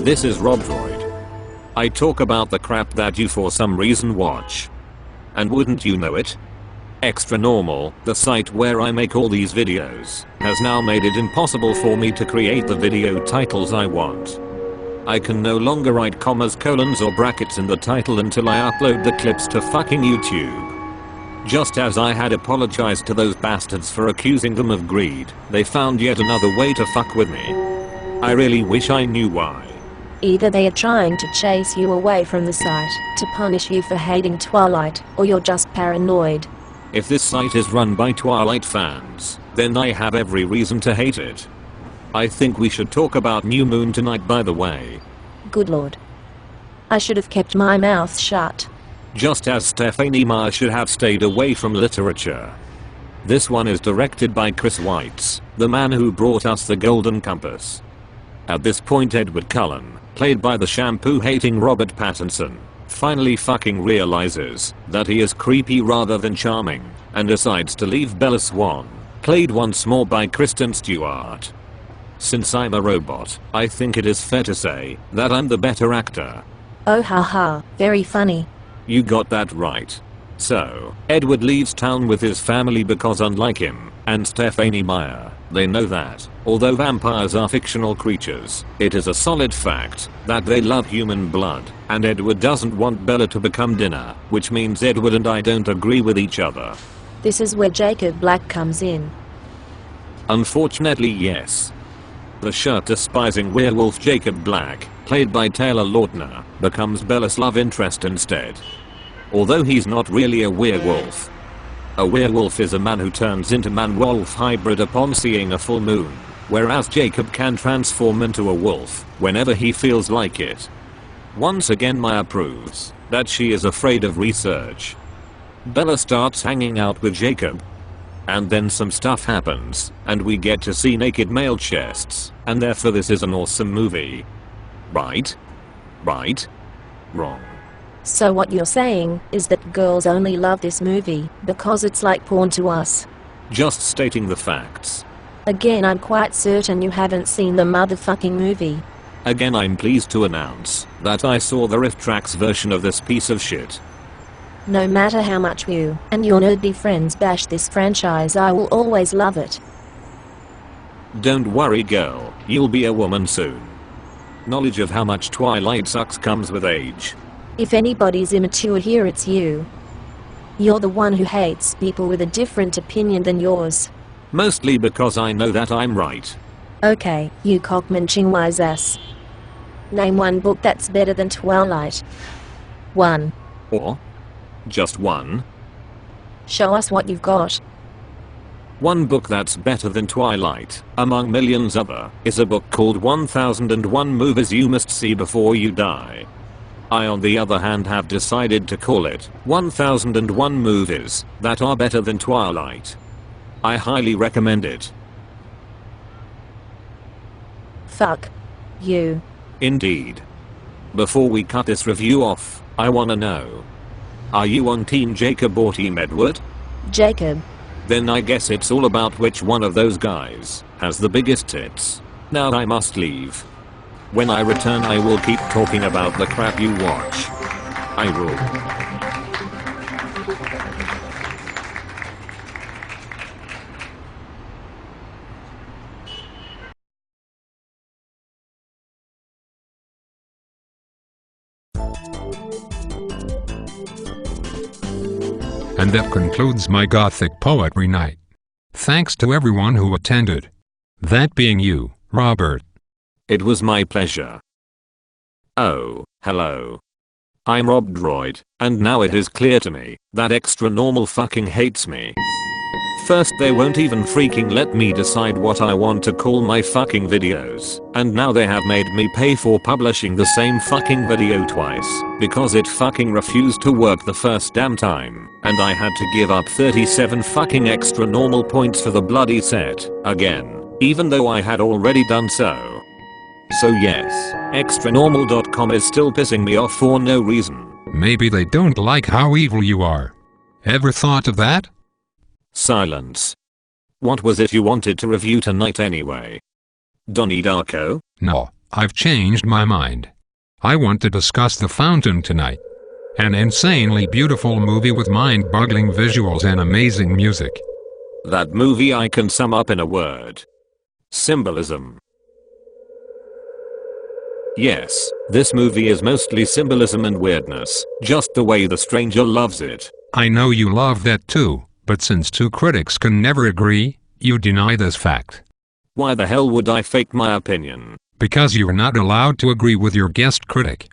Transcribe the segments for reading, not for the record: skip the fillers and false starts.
This is Robdroid. I talk about the crap that you for some reason watch. And wouldn't you know it? Xtranormal, the site where I make all these videos, has now made it impossible for me to create the video titles I want. I can no longer write commas, colons or brackets in the title until I upload the clips to fucking YouTube. Just as I had apologized to those bastards for accusing them of greed, they found yet another way to fuck with me. I really wish I knew why. Either they are trying to chase you away from the site to punish you for hating Twilight, or you're just paranoid. If this site is run by Twilight fans, then I have every reason to hate it. I think we should talk about New Moon tonight, by the way. Good lord. I should have kept my mouth shut. Just as Stephanie Meyer should have stayed away from literature. This one is directed by Chris Weitz, the man who brought us the Golden Compass. At this point, Edward Cullen, played by the shampoo-hating Robert Pattinson, finally fucking realizes that he is creepy rather than charming, and decides to leave Bella Swan, played once more by Kristen Stewart. Since I'm a robot, I think it is fair to say that I'm the better actor. Oh haha, very funny. You got that right. So, Edward leaves town with his family because, unlike him and Stephanie Meyer, they know that, although vampires are fictional creatures, it is a solid fact that they love human blood, and Edward doesn't want Bella to become dinner, which means Edward and I don't agree with each other. This is where Jacob Black comes in. Unfortunately, yes. The shirt-despising werewolf Jacob Black, played by Taylor Lautner, becomes Bella's love interest instead. Although he's not really a werewolf. A werewolf is a man who turns into man-wolf hybrid upon seeing a full moon, whereas Jacob can transform into a wolf whenever he feels like it. Once again, Maya proves that she is afraid of research. Bella starts hanging out with Jacob. And then some stuff happens, and we get to see naked male chests, and therefore this is an awesome movie. Right? Right? Wrong. So what you're saying is that girls only love this movie because it's like porn to us. Just stating the facts. Again, I'm quite certain you haven't seen the motherfucking movie. Again, I'm pleased to announce that I saw the Riff Tracks version of this piece of shit. No matter how much you and your nerdy friends bash this franchise, I will always love it. Don't worry, girl, you'll be a woman soon. Knowledge of how much Twilight sucks comes with age. If anybody's immature here, it's you. You're the one who hates people with a different opinion than yours. Mostly because I know that I'm right. Okay, you cock-munching wise ass. Name one book that's better than Twilight. One. Or? Just one? Show us what you've got. One book that's better than Twilight, among millions other, is a book called 1001 Movies You Must See Before You Die. I, on the other hand, have decided to call it 1001 Movies That Are Better Than Twilight. I highly recommend it. Fuck you. Indeed. Before we cut this review off, I wanna know. Are you on Team Jacob or Team Edward? Jacob. Then I guess it's all about which one of those guys has the biggest tits. Now I must leave. When I return, I will keep talking about the crap you watch. I rule. And that concludes my Gothic Poetry Night. Thanks to everyone who attended. That being you, Robert. It was my pleasure. Oh, hello. I'm Robdroid, and now it is clear to me that Xtranormal fucking hates me. First, they won't even freaking let me decide what I want to call my fucking videos, and now they have made me pay for publishing the same fucking video twice, because it fucking refused to work the first damn time, and I had to give up 37 fucking Xtranormal points for the bloody set, again, even though I had already done so. So yes, Xtranormal.com is still pissing me off for no reason. Maybe they don't like how evil you are. Ever thought of that? Silence. What was it you wanted to review tonight anyway? Donnie Darko? No, I've changed my mind. I want to discuss The Fountain tonight. An insanely beautiful movie with mind-boggling visuals and amazing music. That movie I can sum up in a word. Symbolism. Yes, this movie is mostly symbolism and weirdness, just the way The Stranger loves it. I know you love that too, but since two critics can never agree, you deny this fact. Why the hell would I fake my opinion? Because you're not allowed to agree with your guest critic.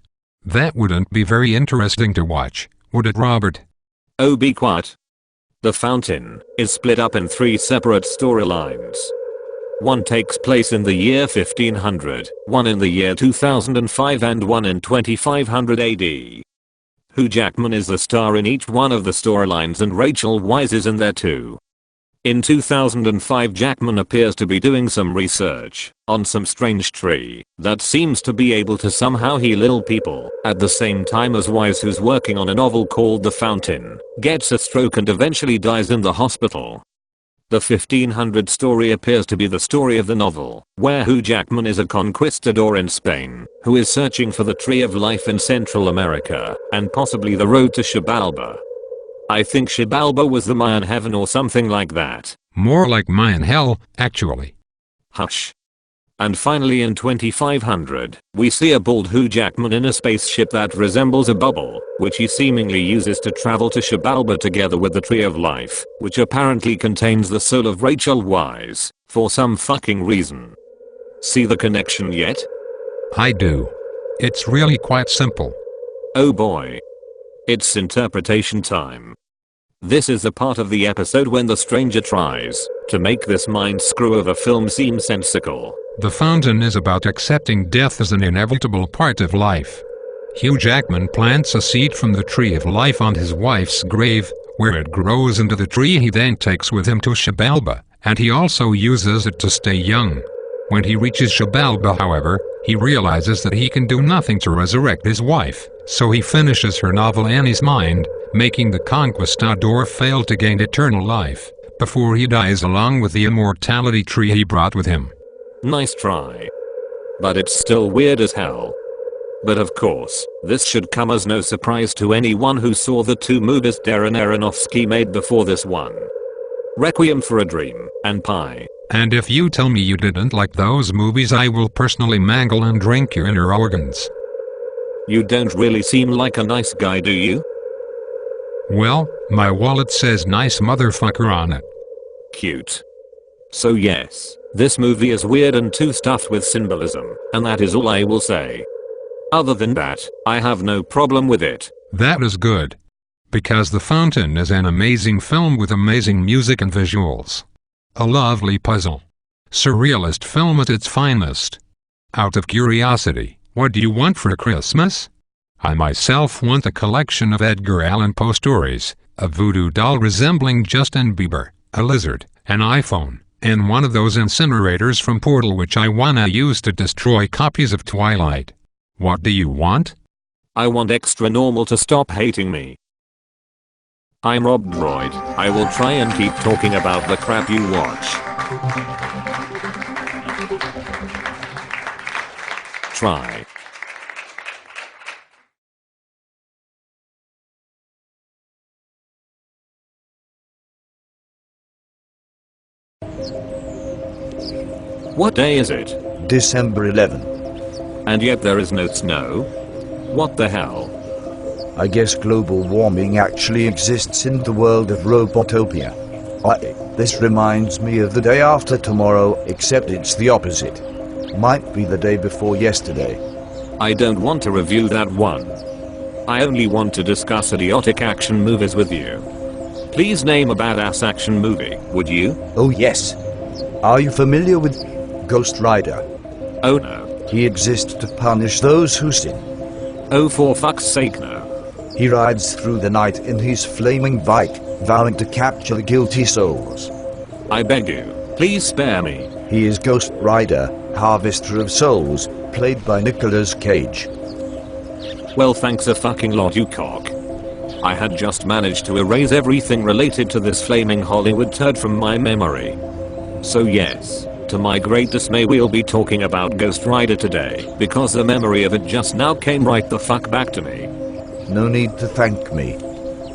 That wouldn't be very interesting to watch, would it, Robert? Oh, be quiet. The Fountain is split up in 3 separate storylines. One takes place in the year 1500, one in the year 2005 and one in 2500 AD. Hugh Jackman is the star in each one of the storylines and Rachel Weisz is in there too. In 2005 Jackman appears to be doing some research on some strange tree that seems to be able to somehow heal ill people at the same time as Weisz, who's working on a novel called The Fountain, gets a stroke and eventually dies in the hospital. The 1500 story appears to be the story of the novel, where Hugh Jackman is a conquistador in Spain who is searching for the Tree of Life in Central America and possibly the road to Xibalba. I think Xibalba was the Mayan heaven or something like that. More like Mayan hell, actually. Hush. And finally in 2500, we see a bald Hugh Jackman in a spaceship that resembles a bubble, which he seemingly uses to travel to Xibalba together with the Tree of Life, which apparently contains the soul of Rachel Weisz, for some fucking reason. See the connection yet? I do. It's really quite simple. Oh boy. It's interpretation time. This is the part of the episode when the stranger tries to make this mind screw of a film seem sensical. The Fountain is about accepting death as an inevitable part of life. Hugh Jackman plants a seed from the Tree of Life on his wife's grave, where it grows into the tree he then takes with him to Xibalba, and he also uses it to stay young. When he reaches Xibalba, however, he realizes that he can do nothing to resurrect his wife, so he finishes her novel Annie's Mind, making the conquistador fail to gain eternal life, before he dies along with the immortality tree he brought with him. Nice try. But it's still weird as hell. But of course, this should come as no surprise to anyone who saw the 2 movies Darren Aronofsky made before this one. Requiem for a Dream and Pi. And if you tell me you didn't like those movies, I will personally mangle and drink your inner organs. You don't really seem like a nice guy, do you? Well, my wallet says nice motherfucker on it. Cute. So yes, this movie is weird and too stuffed with symbolism, and that is all I will say. Other than that, I have no problem with it. That is good. Because The Fountain is an amazing film with amazing music and visuals. A lovely puzzle. Surrealist film at its finest. Out of curiosity, what do you want for Christmas? I myself want a collection of Edgar Allan Poe stories, a voodoo doll resembling Justin Bieber, a lizard, an iPhone, and one of those incinerators from Portal which I wanna use to destroy copies of Twilight. What do you want? I want Xtranormal to stop hating me. I'm Rob Droid. I will try and keep talking about the crap you watch. Try. What day is it? December 11. And yet there is no snow? What the hell? I guess global warming actually exists in the world of Robotopia. This reminds me of the day after tomorrow, except it's the opposite. Might be the day before yesterday. I don't want to review that one. I only want to discuss idiotic action movies with you. Please name a badass action movie, would you? Oh yes. Are you familiar with Ghost Rider? Oh no. He exists to punish those who sin. Oh, for fuck's sake, no. He rides through the night in his flaming bike, vowing to capture the guilty souls. I beg you, please spare me. He is Ghost Rider, Harvester of Souls, played by Nicolas Cage. Well, thanks a fucking lot, you cock. I had just managed to erase everything related to this flaming Hollywood turd from my memory. So yes, To my great dismay, we'll be talking about Ghost Rider today, because the memory of it just now came right the fuck back to me. No need to thank me.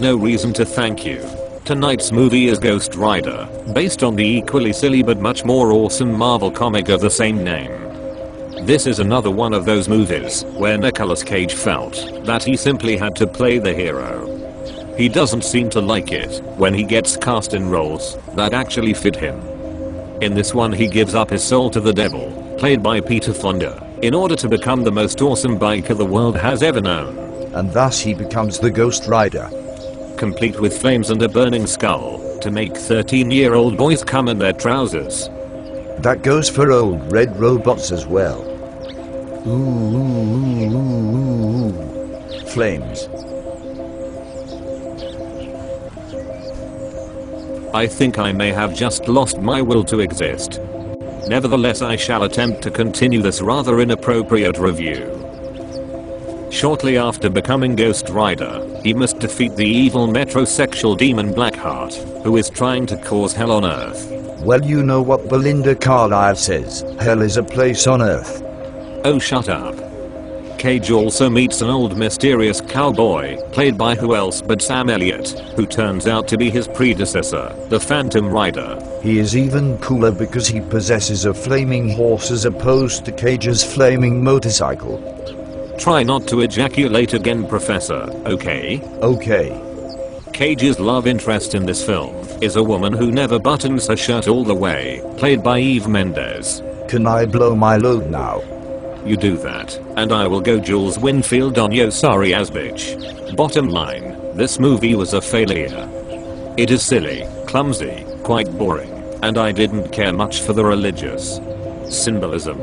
No reason to thank you. Tonight's movie is Ghost Rider, based on the equally silly but much more awesome Marvel comic of the same name. This is another one of those movies where Nicolas Cage felt that he simply had to play the hero. He doesn't seem to like it when he gets cast in roles that actually fit him. In this one, he gives up his soul to the devil, played by Peter Fonda, in order to become the most awesome biker the world has ever known. And thus he becomes the Ghost Rider. Complete with flames and a burning skull, to make 13-year-old boys come in their trousers. That goes for old red robots as well. Ooh. Flames. I think I may have just lost my will to exist. Nevertheless, I shall attempt to continue this rather inappropriate review. Shortly after becoming Ghost Rider, he must defeat the evil metrosexual demon Blackheart, who is trying to cause hell on Earth. Well, you know what Belinda Carlisle says. Hell is a place on Earth. Oh, shut up. Cage also meets an old mysterious cowboy, played by who else but Sam Elliott, who turns out to be his predecessor, the Phantom Rider. He is even cooler because he possesses a flaming horse as opposed to Cage's flaming motorcycle. Try not to ejaculate again, Professor, okay? Okay. Cage's love interest in this film is a woman who never buttons her shirt all the way, played by Eve Mendes. Can I blow my load now? You do that, and I will go Jules Winfield on yo sorry ass bitch. Bottom line, this movie was a failure. It is silly, clumsy, quite boring, and I didn't care much for the religious symbolism.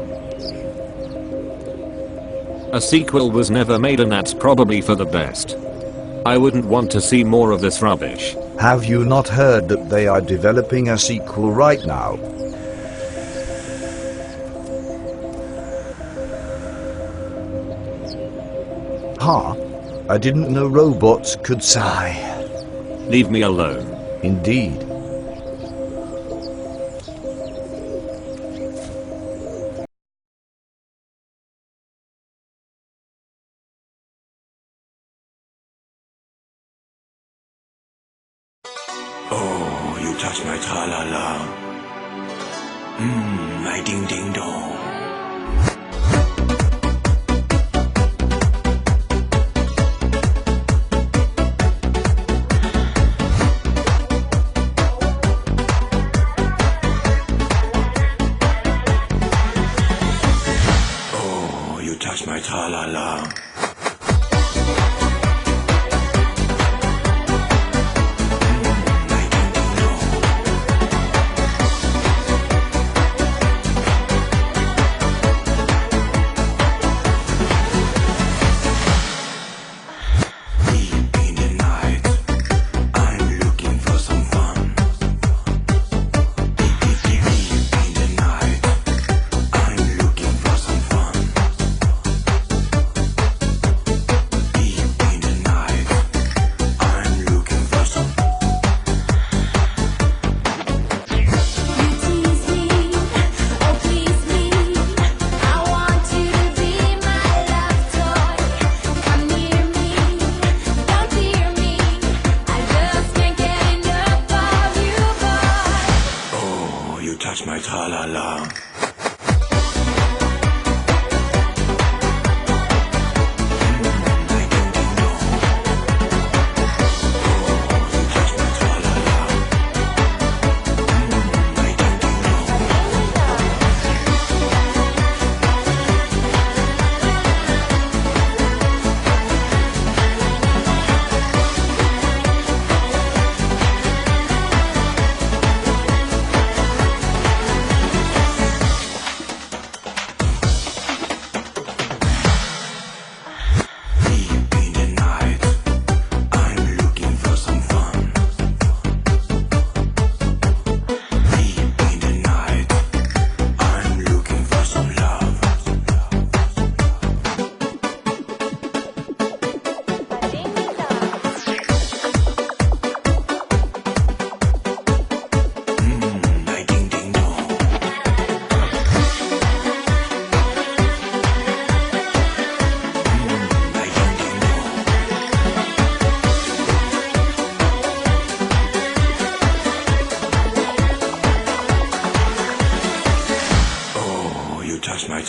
A sequel was never made, and that's probably for the best. I wouldn't want to see more of this rubbish. Have you not heard that they are developing a sequel right now? Huh? I didn't know robots could sigh. Leave me alone. Indeed. Oh, you touch my tra-la-la. My ding-ding-dong. Oh, you touch my tra-la-la.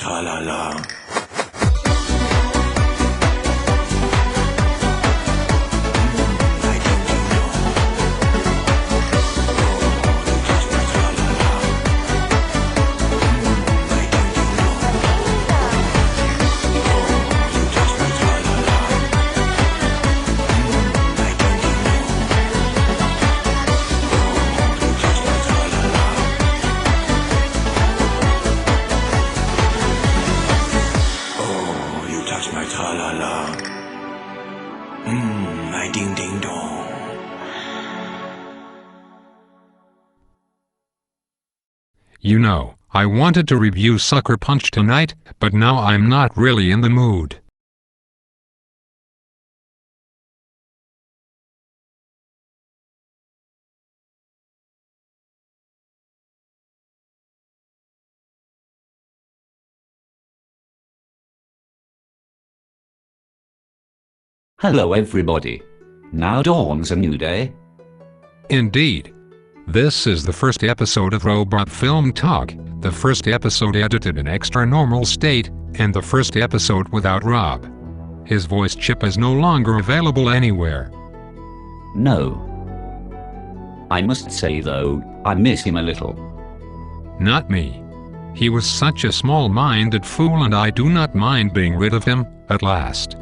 tra-la-la. My tra-la-la. My ding-ding-dong. You know, I wanted to review Sucker Punch tonight, but now I'm not really in the mood. Hello everybody. Now dawns a new day. Indeed. This is the first episode of Robot Film Talk, the first episode edited in Xtranormal state, and the first episode without Rob. His voice chip is no longer available anywhere. No. I must say though, I miss him a little. Not me. He was such a small-minded fool, and I do not mind being rid of him, at last.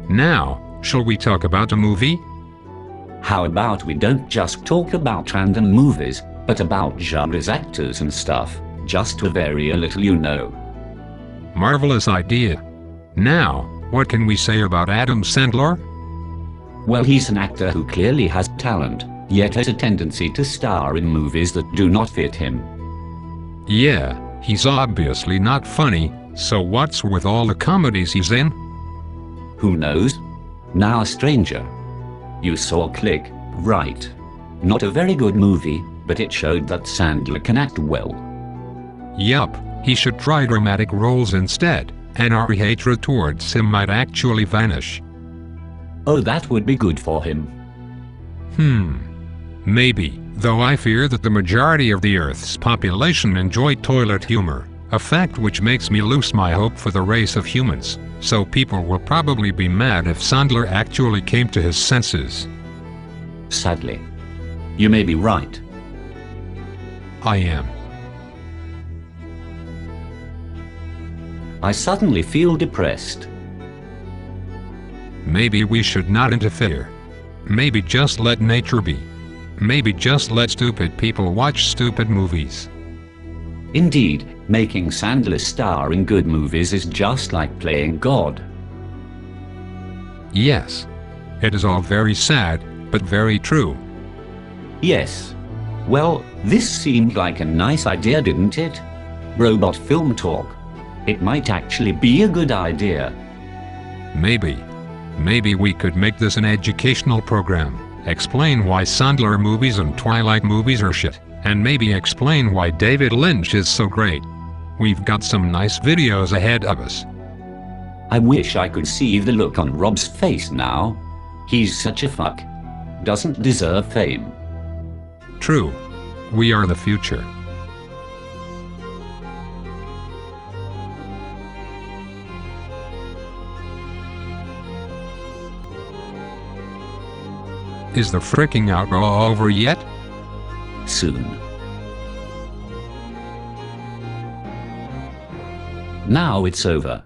Now, shall we talk about a movie? How about we don't just talk about random movies, but about genres, actors and stuff, just to vary a little, you know. Marvelous idea. Now, what can we say about Adam Sandler? Well, he's an actor who clearly has talent, yet has a tendency to star in movies that do not fit him. Yeah, he's obviously not funny, so what's with all the comedies he's in? Who knows? Now, stranger. You saw Click, right? Not a very good movie, but it showed that Sandler can act well. Yup, he should try dramatic roles instead, and our hatred towards him might actually vanish. Oh, that would be good for him. Maybe, though I fear that the majority of the Earth's population enjoy toilet humor, a fact which makes me lose my hope for the race of humans. So people will probably be mad if Sandler actually came to his senses. Sadly. You may be right. I am. I suddenly feel depressed. Maybe we should not interfere. Maybe just let nature be. Maybe just let stupid people watch stupid movies. Indeed, making Sandler star in good movies is just like playing God. Yes. It is all very sad, but very true. Yes. Well, this seemed like a nice idea, didn't it? Robot Film Talk. It might actually be a good idea. Maybe. Maybe we could make this an educational program. Explain why Sandler movies and Twilight movies are shit. And maybe explain why David Lynch is so great. We've got some nice videos ahead of us. I wish I could see the look on Rob's face now. He's such a fuck. Doesn't deserve fame. True. We are the future. Is the fricking outro over yet? Soon. Now it's over.